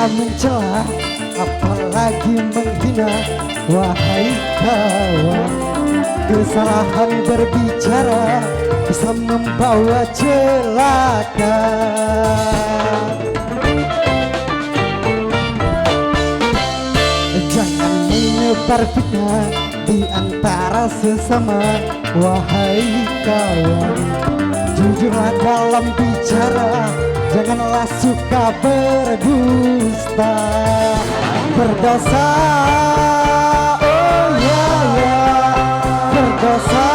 mencela, apalagi menghina. Wahai kawan, kesalahan berbicara bisa membawa celaka. Jangan menyebar fitnah di antara sesama. Wahai kawan, jujurlah dalam bicara, janganlah suka berdusta. Berdosa, oh ya ya, berdosa.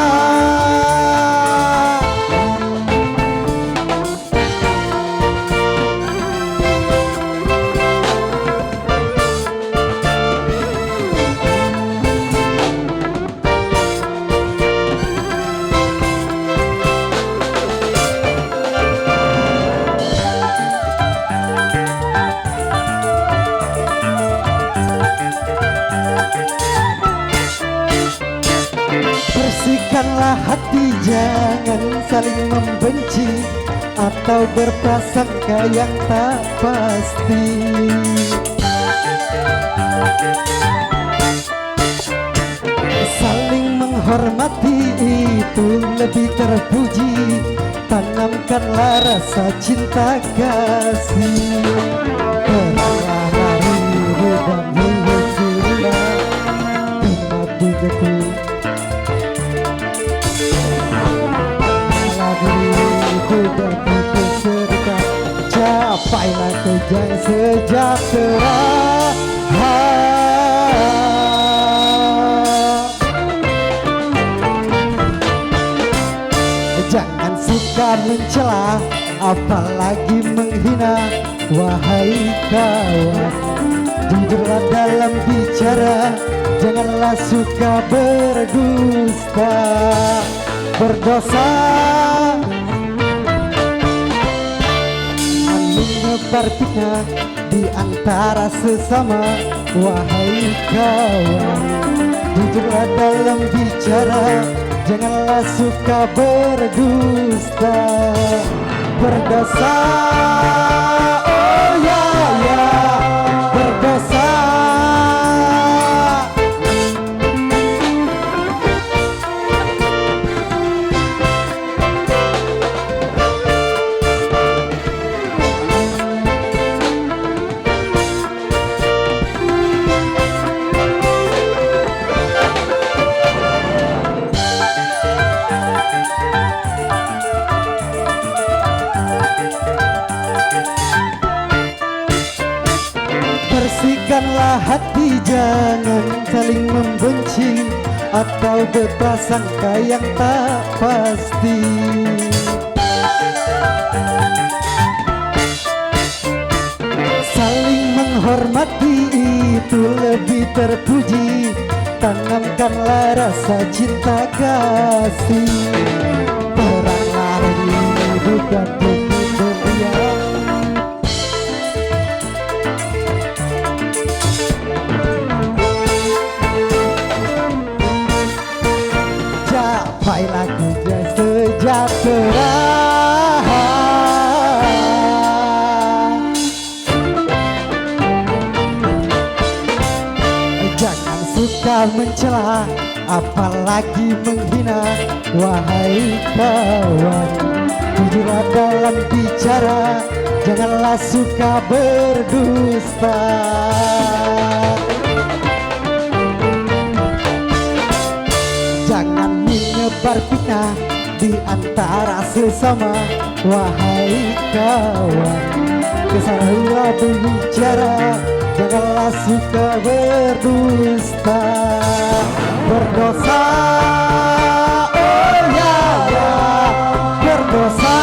Bersihkanlah hati, jangan saling membenci atau berprasangka yang tak pasti. Saling menghormati itu lebih terpuji. Tanamkanlah rasa cinta kasih. Teranglah hari dan menghiduplah umat bujaku. Dan kita serta capailah tujuan sejahtera. Jangan suka mencela, apalagi menghina. Wahai kawan, jujurlah dalam bicara, janganlah suka berdusta. Berdosa, menyebar fitnah di antara sesama. Wahai kawan, jujurlah dalam bicara, janganlah suka berdusta. Berdosa, oh ya ya, berdosa. Bersihkanlah hati, jangan saling membenci atau berprasangka yang tak pasti. Saling menghormati itu lebih terpuji. Tanamkanlah rasa cinta kasih. Teranglah hidup dan dunia. Capailah tujuan sejahtera. Jangan suka mencela, apalagi menghina. Wahai kawan, jujurlah dalam bicara, janganlah suka berdusta. Jangan menyebar fitnah di antara sesama. Wahai kawan, kesalahanlah berbicara, janganlah suka berdusta. Berdosa, oh ya ya, berdosa.